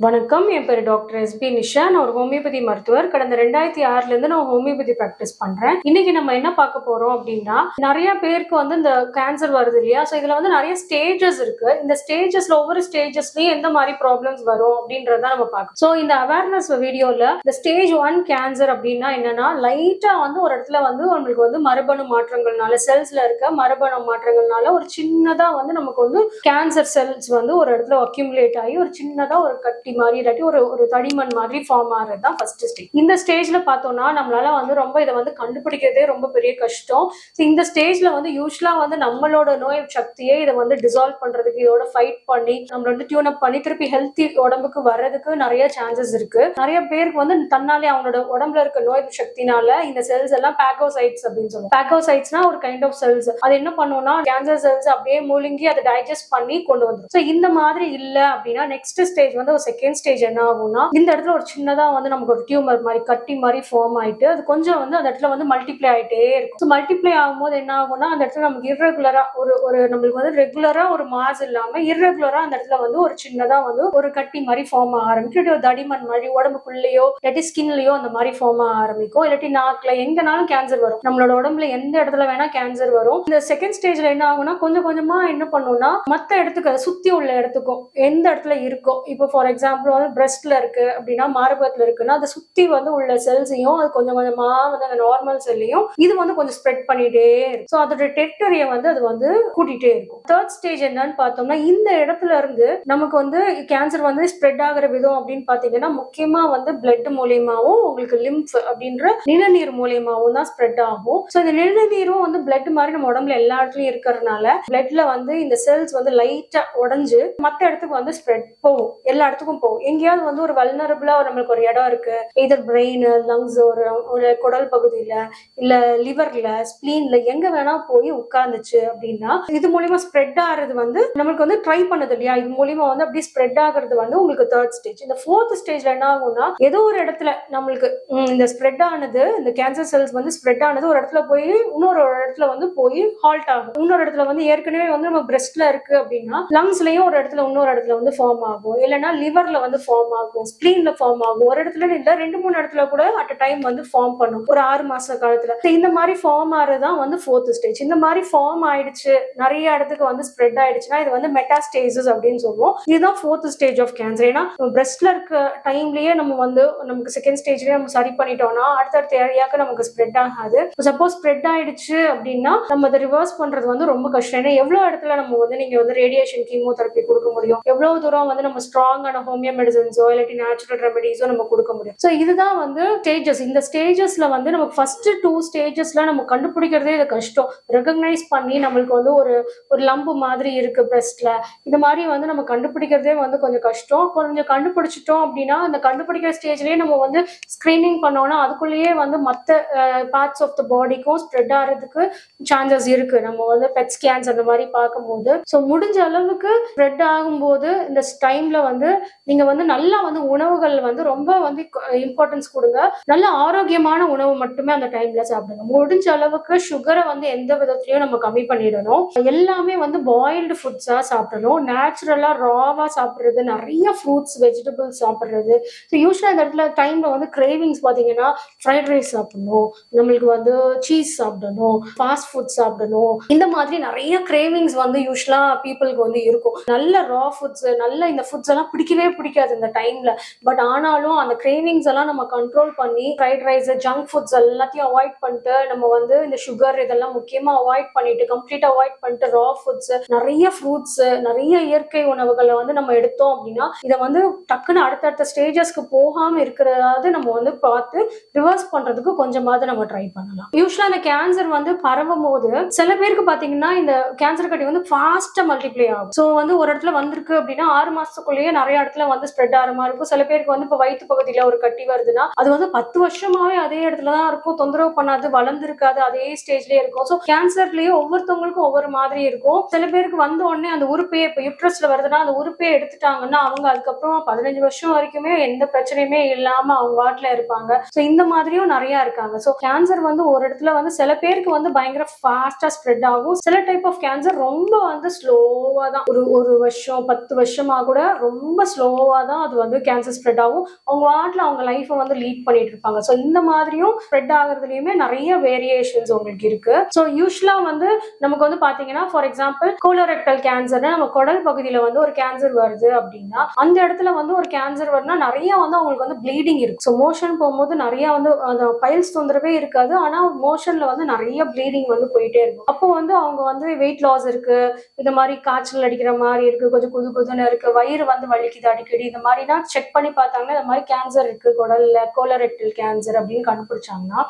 வணக்கம், என் பேர் doctor SP Nisha. நான் ஒரு ஹோமியோபதி மருத்துவர். கடந்த 2006ல இருந்து நான் ஹோமியோபதி பிராக்டிஸ் பண்றேன். இன்னைக்கு நம்ம என்ன பார்க்க போறோம் அப்படின்னா, நிறைய பேருக்கு இந்த கேன்சர் வருது இல்லையா? ஸோ இதுல நிறைய ஸ்டேஜஸ் இருக்கு. இந்த ஸ்டேஜஸ்ல ஒவ்வொரு ஸ்டேஜஸ்லயும் எந்த மாதிரி ப்ராப்ளம்ஸ் வரும் அப்படின்றத நம்ம பார்க்கணும். ஸோ இந்த அவேர்னஸ் வீடியோல இந்த ஸ்டேஜ் 1 கேன்சர் அப்படின்னா என்னன்னா, லைட்டா ஒரு இடத்துல உங்களுக்கு மரபணு மாற்றங்கள்னால, செல்ஸ்ல இருக்க மரபணு மாற்றங்கள்னால ஒரு சின்னதா நமக்கு கேன்சர் செல்ஸ் ஒரு இடத்துல அக்யூமுலேட் ஆகி ஒரு சின்னதா ஒரு கட்டி மாதிரி இல்லாட்டி ஒரு தடிமண் மாதிரி ஃபார்ம் ஆகிறது தான் ஃபர்ஸ்ட் ஸ்டேஜ். இந்த ஸ்டேஜ்ல பார்த்தோம்னா நம்மளால ரொம்ப இதை கண்டுபிடிக்கிறதே ரொம்ப பெரிய கஷ்டம். இந்த ஸ்டேஜ்ல யூஸ்வலா நம்மளோட நோய் சக்தியை இதை டிசால்வ் பண்றதுக்கு, இதோட ஃபைட் பண்ணி நம்மள டியூன் அப் பண்ணி திருப்பி ஹெல்த்தி உடம்புக்கு வர்றதுக்கு நிறைய சான்சஸ் இருக்கு. நிறைய பேருக்கு தன்னாலே அவங்களோட உடம்புல இருக்க நோய் சக்தினால இந்த செல்ஸ் எல்லாம் பாகோசைட்ஸ் அப்படின்னு சொல்லுவோம். பாகோசைட்ஸ்னா ஒரு கைண்ட் ஆஃப் செல்ஸ். அது என்ன பண்ணுவோம்னா கேன்சர் செல்ஸ் அப்படியே மூழ்கி அதை டைஜஸ்ட் பண்ணி கொண்டு வந்துடும். ஸோ இந்த மாதிரி இல்ல அப்படின்னா நெக்ஸ்ட் ஸ்டேஜ் ஒரு செகண்ட் ஸ்டேஜ் என்ன ஆகும்னா, இந்த இடத்துல ஒரு சின்னதா நமக்கு ஒரு டியூமர் மாதிரி கட்டி மாதிரி ஃபார்ம் ஆயிட்டு அது கொஞ்சம் அந்த இடத்துல மல்டிப்ளை ஆயிட்டே இருக்கும். ஸோ மல்டிப்ளை ஆகும்போது என்ன ஆகும்னா, அந்த இடத்துல நமக்கு இர்ரெகுலரா ஒரு நம்மளுக்கு ரெகுலரா ஒரு மாஸ் இல்லாம இர்ரெகுலரா அந்த இடத்துல ஒரு சின்னதா ஒரு கட்டி மாதிரி ஃபார்ம் ஆக ஆரம்பிக்கும். ஒரு தடிமண் மாதிரி உடம்புக்குள்ளேயோ இல்லாட்டி ஸ்கின்லயோ அந்த மாதிரி ஃபார்ம் ஆக ஆரம்பிக்கும். இல்லாட்டி நாக்குல எங்கனாலும் கேன்சர் வரும். நம்மளோட உடம்புல எந்த இடத்துல வேணா கேன்சர் வரும். இந்த செகண்ட் ஸ்டேஜ்ல என்ன ஆகும்னா, கொஞ்சம் கொஞ்சமா என்ன பண்ணும்னா மத்த இடத்துக்கு சுத்தி உள்ள இடத்துக்கும் எந்த இடத்துல இருக்கோ, இப்போ ஃபார் எக்ஸாம்பிள் பிரஸ்ட்ல இருக்கு அப்படின்னா, மார்பகத்துல இருக்குன்னா அதை சுத்தி உள்ள செல்ஸையும் அது கொஞ்சம் கொஞ்சமா அந்த நார்மல் செல்லையும் இது கொஞ்சம் ஸ்ப்ரெட் பண்ணிட்டே இருக்கும். ஸோ அதோட டெரிட்டரியை அது கூட்டிட்டே இருக்கும். தேர்ட் ஸ்டேஜ் என்னன்னு பார்த்தோம்னா, இந்த இடத்துல இருந்து நமக்கு கேன்சர் ஸ்ப்ரெட் ஆகிற விதம் அப்படின்னு பாத்தீங்கன்னா, முக்கியமா பிளட் மூலியமாவும் உங்களுக்கு லிம்ப் அப்படின்ற நிணநீர் மூலியமாவும் தான் ஸ்ப்ரெட் ஆகும். ஸோ இந்த நிணநீரும் பிளட் மாதிரி நம்ம உடம்புல எல்லா இடத்துலயும் இருக்கிறதுனால பிளட்ல இந்த செல்ஸ் லைட்டா உடஞ்சு மற்ற இடத்துக்கு ஸ்ப்ரெட் போகும். எல்லா இடத்துக்கும் போகும். எங்கேயாவது ஒரு வல்னரபிளா நம்மளுக்கு ஒரு இடம் இருக்கு, இதர் பிரெயின், லங்ஸ், ஒரு குடல் பகுதியில, இல்ல லிவர்ல, ஸ்பிளீன்ல எங்க வேணா போய் உட்கார்ந்துச்சு அப்படின்னா இது மூலியமா ஸ்ப்ரெட் ஆகிறது நம்மளுக்கு ட்ரை பண்ணது இல்லையா? இது மூலியமா அப்படியே ஸ்ப்ரெட் ஆகிறது உங்களுக்கு தேர்ட் ஸ்டேஜ். இந்த ஃபோர்த் ஸ்டேஜ்ல என்ன ஆகும்னா, ஏதோ ஒரு இடத்துல நம்மளுக்கு இந்த ஸ்ப்ரெட் ஆனது, இந்த கேன்சர் செல்ஸ் ஸ்ப்ரெட் ஆனது ஒரு இடத்துல போய் இன்னொரு இடத்துல போய் ஹால்ட் ஆகும். இன்னொரு இடத்துல ஏற்கனவே நம்ம பிரஸ்ட்ல இருக்கு அப்படின்னா லங்ஸ்லயும் ஒரு இடத்துல இன்னொரு இடத்துல ஃபார்ம் ஆகும். இல்லைன்னா லிவர்ல ஃபார்ம் ஆகும், ஸ்பிளீன்ல ஃபார்ம் ஆகும். ஒரு இடத்துல இல்ல 2-3 இடத்துல கூட அட் டைம் ஃபார்ம் பண்ணும் ஒரு 6 மாச காலத்துல. இந்த மாதிரி ஃபார்ம் ஆறதுதான் ஃபோர்த் ஸ்டேஜ். இந்த மாதிரி ஃபார்ம் ஆயிடுச்சு, நிறைய இடத்துக்கு ஸ்ப்ரெட் ஆயிடுச்சுன்னா இது மெட்டாஸ்டேசிஸ் அப்படின்னு சொல்லுவோம். இதுதான் ஃபோர்த் ஸ்டேஜ் ஆஃப் கேன்சர். ஏன்னா பிரஸ்ட்ல இருக்க டைம்லயே நம்ம நமக்கு செகண்ட் ஸ்டேஜ்லயே நம்ம சரி பண்ணிட்டோம்னா அடுத்தடுத்த ஏரியாவுக்கு நமக்கு ஸ்ப்ரெட் ஆகாது. சப்போஸ் ஸ்ப்ரெட் ஆயிடுச்சு அப்படின்னா நம்ம அதை ரிவர்ஸ் பண்றது ரொம்ப கஷ்டம். ஏன்னா எவ்வளவு இடத்துல நம்ம நீங்க ரேடியேஷன் கீமோதெரப்பி கொடுக்க முடியும், எவ்வளவு தூரம் நம்ம ஸ்ட்ராங்கான ஹோமியோ மெடிசன்ஸோ இல்லாட்டி நேச்சுரல் ரெமெடிஸோ நம்ம கொடுக்க முடியும். ஸோ இதுதான் ஸ்டேஜஸ். இந்த ஸ்டேஜஸ்ல நமக்கு ஃபர்ஸ்ட் 2 ஸ்டேஜஸ்ல நம்ம கண்டுபிடிக்கிறதே இது கஷ்டம். ரெகக்னைஸ் பண்ணி நம்மளுக்கு ஒரு லம்பு மாதிரி இருக்கு பிரஸ்ட்ல, இந்த மாதிரி நம்ம கண்டுபிடிக்கிறதே கொஞ்சம் கஷ்டம். கொஞ்சம் கண்டுபிடிச்சிட்டோம் அப்படின்னா அந்த கண்டுபிடிக்கிற ஸ்டேஜ்லயே நம்ம ஸ்கிரீனிங் பண்ணோம்னா அதுக்குள்ளேயே மற்ற பார்ட்ஸ் ஆஃப் த பாடிக்கும் ஸ்ப்ரெட் ஆகிறதுக்கு சான்சஸ் இருக்கு. நம்ம பெட் ஸ்கேன்ஸ் அந்த மாதிரி பார்க்கும்போது ஸோ முடிஞ்ச அளவுக்கு ஸ்ப்ரெட் ஆகும்போது இந்த டைம்ல நீங்க நல்லா உணவுகள் ரொம்ப இம்பார்ட்டன்ஸ் கொடுங்க. நல்ல ஆரோக்கியமான உணவு மட்டுமே அந்த டைம்ல சாப்பிடுங்க. முடிஞ்ச அளவுக்கு சுகரை எந்த விதத்திலயும் நம்ம கம்மி பண்ணிடணும். எல்லாமே பாயில்டு ஃபுட்ஸா சாப்பிடணும். நேச்சுரலா ராவா சாப்பிடுறது, நிறைய ஃப்ரூட்ஸ் வெஜிடபிள்ஸ் சாப்பிடுறது. ஸோ யூஸ்வலா இந்த இடத்துல டைம்ல கிரேவிங்ஸ் பாத்தீங்கன்னா ஃப்ரைட் ரைஸ் சாப்பிடணும், நம்மளுக்கு சீஸ் சாப்பிடணும், ஃபாஸ்ட் ஃபுட் சாப்பிடணும். இந்த மாதிரி நிறைய கிரேவிங்ஸ் யூஸ்வலா பீப்புளுக்கு இருக்கும். நல்ல ரா ஃபுட்ஸ், நல்ல இந்த ஃபுட்ஸ் எல்லாம் பிடிக்கவே பிடிக்காது இந்த டைம்ல. பட் ஆனாலும் அந்த கிரேவிங்ஸ் எல்லாம் நம்ம கண்ட்ரோல் பண்ணி ஃப்ரைட் ரைஸ், ஜங்க் ஃபுட்ஸ் எல்லாத்தையும் அவாய்ட் பண்ணிட்டு நம்ம இந்த சுகர் இதெல்லாம் முக்கியமா அவாய்ட் பண்ணிட்டு கம்ப்ளீட்டா அவாய்ட் பண்ணிட்டு ரா ஃபுட்ஸ், நிறைய ஃப்ரூட்ஸ், நிறைய இயற்கை உணவுகளை நம்ம எடுத்தோம் அப்படின்னா இதை டக்குன்னு அடுத்தடுத்த ஸ்டேஜஸ்க்கு போகாம இருக்கிறதாவது நம்ம பார்த்து ரிவர்ஸ் பண்றதுக்கு கொஞ்சமாவது நம்ம ட்ரை பண்ணலாம். யூஸ்வலா இந்த கேன்சர் பரவும் போது சில பேருக்கு பாத்தீங்கன்னா இந்த கேன்சர் கட்டி ஃபாஸ்டா மல்டிப்ளை ஆகும். ஸோ ஒரு இடத்துல வந்திருக்கு அப்படின்னா 6 மாசத்துக்குள்ளேயே நிறைய இடத்துல ஸ்ப்ரெட் ஆகிற மாதிரி இருக்கும். சில பேருக்கு இப்ப வயிற்று பகுதியில ஒரு கட்டி வருதுன்னா அது 10 வருஷமாவே அதே இடத்துலதான் இருக்கும், தொந்தரவு பண்ணாது, வளர்ந்துருக்காது, அதே ஸ்டேஜ்லயே இருக்கும். ஸோ கேன்சர்லயே ஒவ்வொருத்தவங்களுக்கும் ஒவ்வொரு மாதிரி இருக்கும். சில பேருக்கு வந்த உடனே அந்த உறுப்பையே இப்ப யூட்ரஸ்ல வருதுன்னா அந்த உறுப்பையே எடுத்துட்டாங்கன்னா அவங்க அதுக்கப்புறம் 15 வருஷம் வரைக்குமே எந்த பிரச்சனையுமே இல்லாம அவங்க வாட்டில இருப்பாங்க. ஸோ இந்த மாதிரியும் நிறைய இருக்காங்க. ஸோ கேன்சர் ஒரு இடத்துல சில பேருக்கு பயங்கர ஃபாஸ்டா ஸ்ப்ரெட் ஆகும். சில டைப் ஆஃப் கேன்சர் ரொம்ப ஸ்லோவா தான் ஒரு வருஷம் 10 வருஷமா கூட ரொம்ப ஸ்லோ ஸ்லோவா தான் அது வந்து கேன்சர் ஸ்ப்ரெட் ஆகும். அவங்க வாட்டில் அவங்க லைஃப்பை வந்து லீட் பண்ணிட்டு இருப்பாங்க. ஸோ இந்த மாதிரியும் ஸ்ப்ரெட் ஆகுறதுலயுமே நிறைய வேரியேஷன்ஸ் உங்களுக்கு இருக்கு. ஸோ யூஸ்வலா வந்து நமக்கு வந்து பாத்தீங்கன்னா ஃபார் எக்ஸாம்பிள் கோலோரெக்டல் கேன்சர், நம்ம குடல் பகுதியில வந்து ஒரு கேன்சர் வருது அப்படின்னா அந்த இடத்துல வந்து ஒரு கேன்சர் வருதுன்னா நிறைய வந்து அவங்களுக்கு வந்து ப்ளீடிங் இருக்கு. ஸோ மோஷன் போகும்போது நிறைய வந்து அந்த பைல்ஸ் தொந்தரவே இருக்காது, ஆனா மோஷன்ல வந்து நிறைய ப்ளீடிங் வந்து போயிட்டே இருக்கும். அப்போ வந்து அவங்க வந்து வெயிட் லாஸ் இருக்கு, இந்த மாதிரி காய்ச்சல் அடிக்கிற மாதிரி இருக்கு, கொஞ்சம் குது குதுன்னு இருக்கு, வயிறு வந்து வலிக்குது அடிக்கடி, இந்த மாதிரினா செக் பண்ணி பார்த்தாங்கன்னா இந்த மாதிரி கேன்சர் இருக்கு குடல்ல, கோலோரெக்டல் கேன்சர் அப்படின்னு கண்டுபிடிச்சாங்கன்னா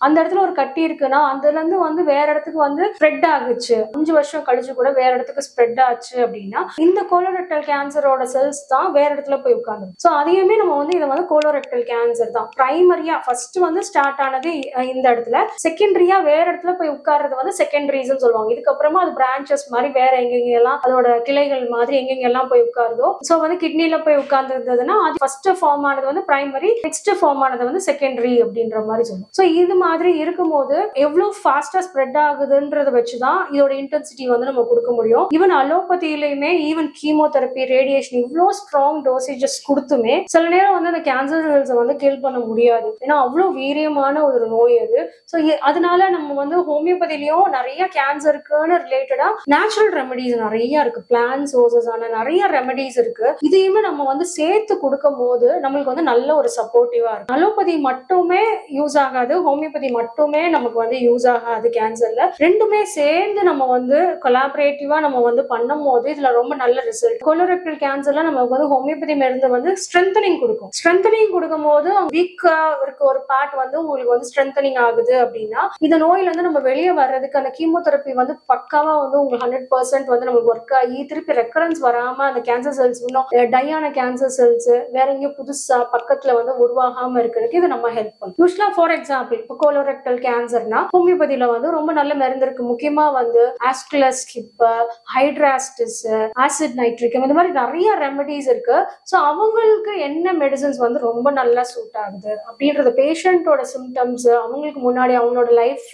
அந்த இடத்துல ஒரு கட்டி இருக்குன்னா அதுல இருந்து வந்து வேற இடத்துக்கு வந்து ஸ்ப்ரெட் ஆகுச்சு, 5 வருஷம் கழிச்சு கூட வேற இடத்துக்கு ஸ்ப்ரெட் ஆச்சு அப்படின்னா இந்த கோலோரெக்டல் கேன்சரோட செல்ஸ் தான் வேற இடத்துல போய் உட்கார்ந்து. ஸோ அதையுமே நம்ம வந்து இதை வந்து கோலோரெக்டல் கேன்சர் தான் பிரைமரியா ஃபர்ஸ்ட் வந்து ஸ்டார்ட் ஆனது இந்த இடத்துல, செகண்டரியா வேற இடத்துல போய் உட்கார்றது வந்து செகண்டரிஸ்ன்னு சொல்லுவாங்க. இதுக்கப்புறமா அது பிரான்ச்சஸ் மாதிரி வேற எங்கெங்கெல்லாம் அதோட கிளைகள் மாதிரி எங்கெங்கெல்லாம் போய் உட்காருதோ, ஸோ வந்து கிட்னில போய் உட்கார்ந்து இருந்ததுன்னா அது ஃபர்ஸ்ட் ஃபார்ம் ஆனது வந்து பிரைமரி, நெக்ஸ்ட் ஃபார்ம் ஆனது வந்து செகண்டரி அப்படின்ற மாதிரி சொல்லுவோம். ஸோ இது மாதிரி இருக்கும்போது எவ்வளவு ஃபாஸ்டா ஸ்ப்ரெட் ஆகுதுன்றத வச்சுதான் இதோட இன்டென்சிட்டி வந்து நம்ம கொடுக்க முடியும். ஈவன் அலோபதியிலுமே ஈவன் கீமோதெரப்பி, ரேடியேஷன் இவ்வளோ ஸ்ட்ராங் டோசேஜஸ் கொடுத்துமே சில நேரம் வந்து அந்த கேன்சர் செல்ஸை வந்து கில் பண்ண முடியாது. ஏன்னா அவ்வளோ வீரியமான ஒரு நோய் அது. ஸோ அதனால நம்ம வந்து ஹோமியோபதியிலையும் நிறைய கேன்சருக்குன்னு ரிலேட்டடா நேச்சுரல் ரெமெடிஸ் நிறைய இருக்கு, பிளான்ட் சோர்சஸ் ஆன நிறைய ரெமெடிஸ் இருக்கு. இதையுமே நம்ம வந்து சேர்த்து கொடுக்கும் போது நம்மளுக்கு வந்து நல்ல ஒரு சப்போர்ட்டிவா இருக்கு. அலோபதி மட்டுமே யூஸ் ஆகாது, ஹோமியோபதி மட்டுமே நமக்கு வந்து யூஸ் ஆகாது கேன்சர்ல. ரெண்டுமே சேர்ந்து நம்ம வந்து கொலாபரேட்டிவா நம்ம வந்து பண்ணும் போது இதுல ரொம்ப நல்ல ரிசல்ட். கோலோரெக்டல் கேன்சர்ல நமக்கு வந்து ஹோமியோபதி மருந்து வந்து ஸ்ட்ரென்தனிங் கொடுக்கும். ஸ்ட்ரென்தனிங் கொடுக்கும் போது வீக்கா இருக்க ஒரு பார்ட் வந்து உங்களுக்கு வந்து ஸ்ட்ரென்தனிங் ஆகுது அப்படின்னா இந்த நோயில இருந்து நம்ம வெளியே வர்றதுக்கு அந்த கீமோதெரப்பி வந்து பக்காவா வந்து உங்களுக்கு 100% வந்து நமக்கு ஒர்க் ஆகி திருப்பி ரெக்கரன்ஸ் வராம அந்த கேன்சர் செல்ஸ் இன்னும் டையான கேன்சர் செல்ஸ் வேற எங்கேயும் புதுசா பக்கத்துல வந்து உருவாகாம இருக்கிறதுக்கு இது நம்ம ஹெல்ப் பண்ணும். யூஸ்வலா ஃபார் எக்ஸாம்பிள் இப்போ கோலோரெக்டல் கேன்சர்னா ஹோமியோபதியில வந்து ரொம்ப நல்ல மருந்து இருக்கு. முக்கியமா வந்து ஆஸ்குலஸ் ஹிப், ஹைட்ராஸ்டிஸ், ஆசிட் நைட்ரிக், இந்த மாதிரி நிறைய ரெமெடிஸ் இருக்கு. ஸோ அவங்களுக்கு என்ன மெடிசன்ஸ் வந்து ரொம்ப நல்லா சூட் ஆகுது அப்படின்றது பேஷண்டோட சிம்டம்ஸ், அவங்களுக்கு முன்னாடி அவங்களோட லைஃப்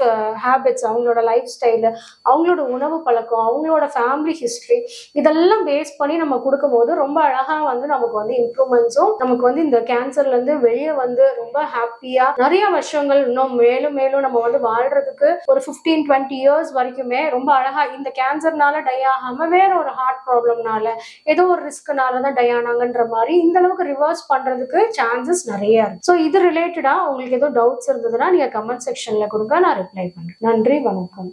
ஹேபிட்ஸ், அவங்களோட லைஃப் ஸ்டைலு, அவங்களோட உணவு பழக்கம், அவங்களோட ஃபேமிலி ஹிஸ்டரி, இதெல்லாம் பேஸ் பண்ணி நம்ம கொடுக்கும் போது ரொம்ப அழகா வந்து நமக்கு வந்து இம்ப்ரூவ்மெண்ட்ஸும் நமக்கு வந்து இந்த கேன்சர்ல இருந்து வெளியே வந்து ரொம்ப ஹாப்பியா நிறைய வருஷங்கள் இன்னும் மேலும் மேலும் நம்ம வந்து வாழ்றதுக்கு ஒரு 15-20 இயர்ஸ் வரைக்குமே ரொம்ப அழகா இந்த கேன்சர்னால டை ஆகாம வேற ஒரு ஹார்ட் ப்ராப்ளம்னால ஏதோ ஒரு ரிஸ்க்னால தான் டை ஆனாங்கன்ற மாதிரி இந்த அளவுக்கு ரிவர்ஸ் பண்றதுக்கு சான்சஸ் நிறைய இருக்கு. ஸோ இது ரிலேட்டடா உங்களுக்கு ஏதோ டவுட்ஸ் இருந்ததுன்னா நீங்க கமெண்ட் செக்ஷன்ல கொடுங்க, நான் ரிப்ளை பண்றேன். நன்றி, வணக்கம்.